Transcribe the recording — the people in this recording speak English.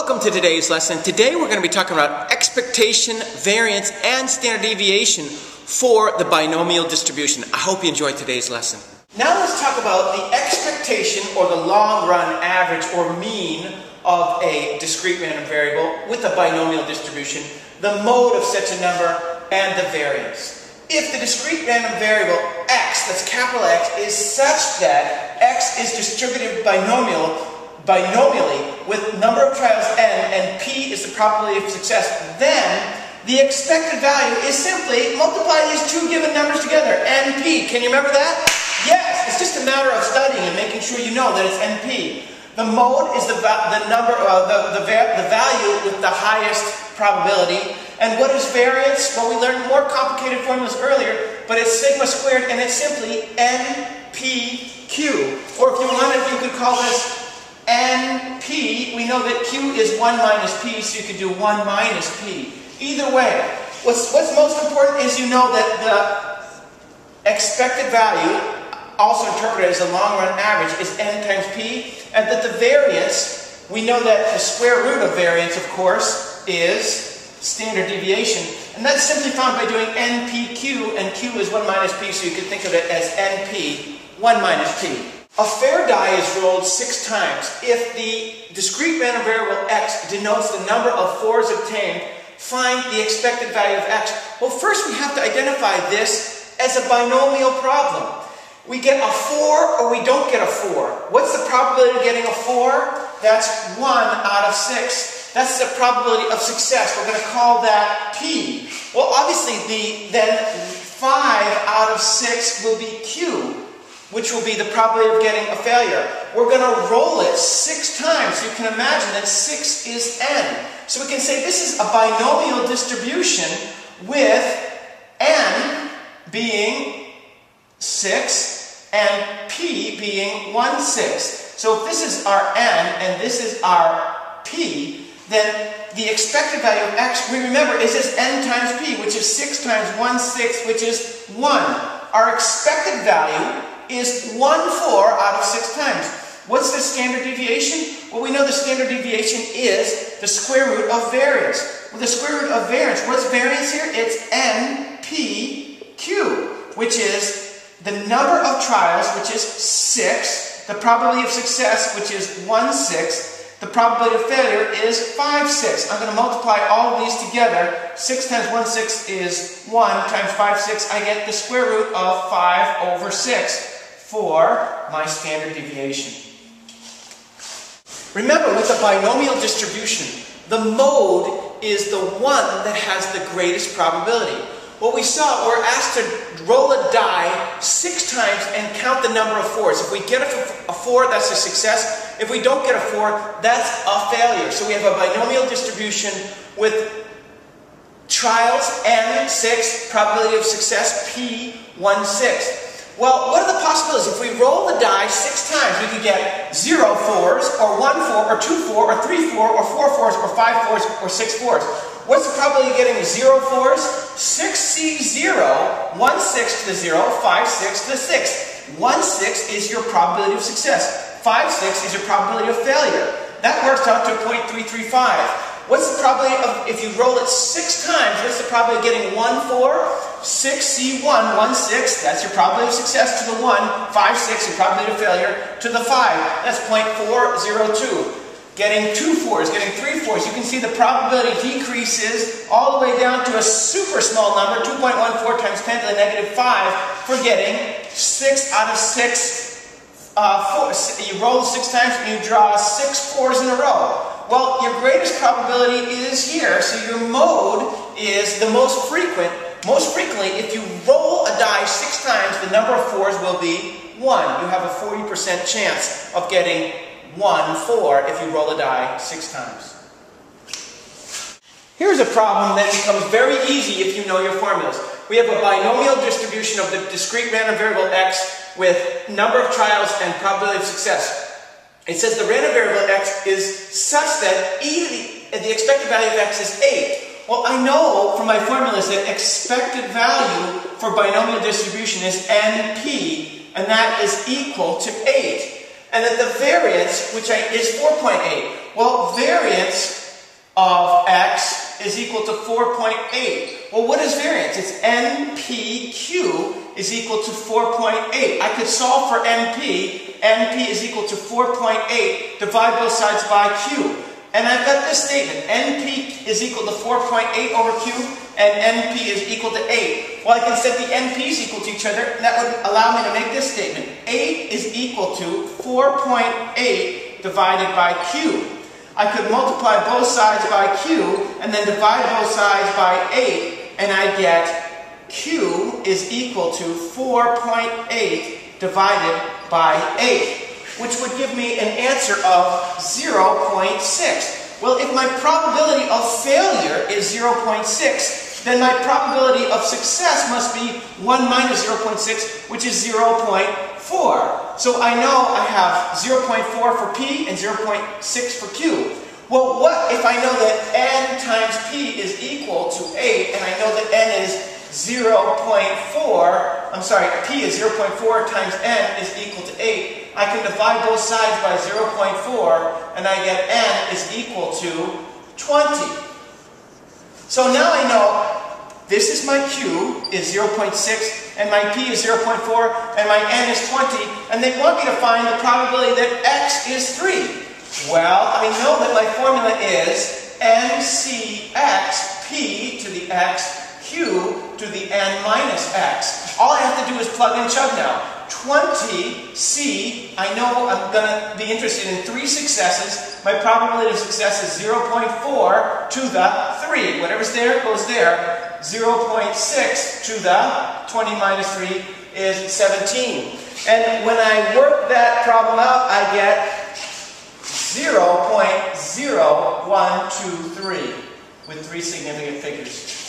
Welcome to today's lesson. Today we're going to be talking about expectation, variance, and standard deviation for the binomial distribution. I hope you enjoyed today's lesson. Now let's talk about the expectation or the long run average or mean of a discrete random variable with a binomial distribution, the mode of such a number, and the variance. If the discrete random variable x, that's capital X, is such that x is distributed binomially with number of trials n and p is the probability of success, then the expected value is simply multiply these two given numbers together, np. Can you remember that? Yes, it's just a matter of studying and making sure you know that it's np. The mode is the value with the highest probability. And what is variance? Well, we learned more complicated formulas earlier, but it's sigma squared, and it's simply npq. Or if you wanted, you could call this np. We know that q is 1 minus p, so you could do 1 minus p. Either way, what's most important is you know that the expected value, also interpreted as a long-run average, is n times p, and that the variance, we know that the square root of variance, of course, is standard deviation, and that's simply found by doing npq, and q is 1 minus p, so you could think of it as np, 1 minus p. A fair die is rolled 6 times. If the discrete random variable x denotes the number of 4s obtained, find the expected value of x. Well, first we have to identify this as a binomial problem. We get a 4 or we don't get a 4. What's the probability of getting a 4? That's 1 out of 6. That's the probability of success. We're going to call that p. Well, obviously, then 5 out of 6 will be q, which will be the probability of getting a failure. We're going to roll it 6 times. You can imagine that 6 is n. So we can say this is a binomial distribution with n being 6 and p being 1/6. So if this is our n and this is our p, then the expected value of x, we remember, is this n times p, which is 6 times 1/6, which is 1. Our expected value is 1/4 out of 6 times. What's the standard deviation? Well, we know the standard deviation is the square root of variance. Well, the square root of variance, what's variance here? It's npq, which is the number of trials, which is 6, the probability of success, which is 1/6, the probability of failure is 5/6. I'm going to multiply all of these together. 6 times 1/6 is 1 times 5/6. I get the square root of 5/6 for my standard deviation. Remember, with the binomial distribution, the mode is the one that has the greatest probability. What we saw, we're asked to roll a die 6 times and count the number of 4s. If we get a 4, that's a success. If we don't get a 4, that's a failure. So we have a binomial distribution with trials n6, probability of success p 1/6. Well, what are the possibilities? If we roll the die 6 times, we could get 0 4s, or 1 4, or 2 4, or 3 4, or 4 4s, or 5 4s, or 6 4s. What's the probability of getting 0 4s? 6c0, 1/6 to the 0, 5/6 to the 6. 1/6 is your probability of success. 5/6 is your probability of failure. That works out to 0.335. What's the probability of, if you roll it 6 times, what's the probability of getting 1 4? 6c1, 1/6, that's your probability of success to the 1, 5/6, your probability of failure to the 5. That's 0.402. Getting 2 4s, getting 3 4s, you can see the probability decreases all the way down to a super small number, 2.14 times 10 to the negative 5, for getting 6 out of 6 4s. You roll 6 times and you draw 6 4s in a row. Well, your greatest probability is here, so your mode is the most frequent. Most frequently, if you roll a die 6 times, the number of 4s will be 1. You have a 40% chance of getting 1 4 if you roll a die 6 times. Here's a problem that becomes very easy if you know your formulas. We have a binomial distribution of the discrete random variable x with number of trials and probability of success. It says the random variable x is such that the expected value of x is 8. Well, I know from my formulas that expected value for binomial distribution is np, and that is equal to 8. and that the variance, which is 4.8. Well, variance of x is equal to 4.8. Well, what is variance? It's NPQ is equal to 4.8. I could solve for NP. NP is equal to 4.8. Divide both sides by Q. And I've got this statement. NP is equal to 4.8 over Q, and NP is equal to 8. Well, I can set the NP's equal to each other, and that would allow me to make this statement. 8 is equal to 4.8 divided by Q. I could multiply both sides by Q, and then divide both sides by 8, and I get Q is equal to 4.8 divided by 8, which would give me an answer of 0.6. Well, if my probability of failure is 0.6, then my probability of success must be 1 minus 0.6, which is 0.4. So I know I have 0.4 for P and 0.6 for Q. Well, what if I know that N times P is equal to 8, and I know that N is 0.4, I'm sorry, P is 0.4 times N is equal to 8. I can divide both sides by 0.4, and I get N is equal to 20. So now I know this is my Q is 0.6, and my P is 0.4, and my N is 20, and they want me to find the probability that X is 3. Well, I know that my formula is NCX P to the X Q to the N minus X. All I have to do is plug and chug now. 20C, I know I'm going to be interested in 3 successes. My probability of success is 0.4 to the 3. Whatever's there goes there. 0.6 to the 20 minus 3 is 17. And when I work that problem out, I get 0.0123 with 3 significant figures.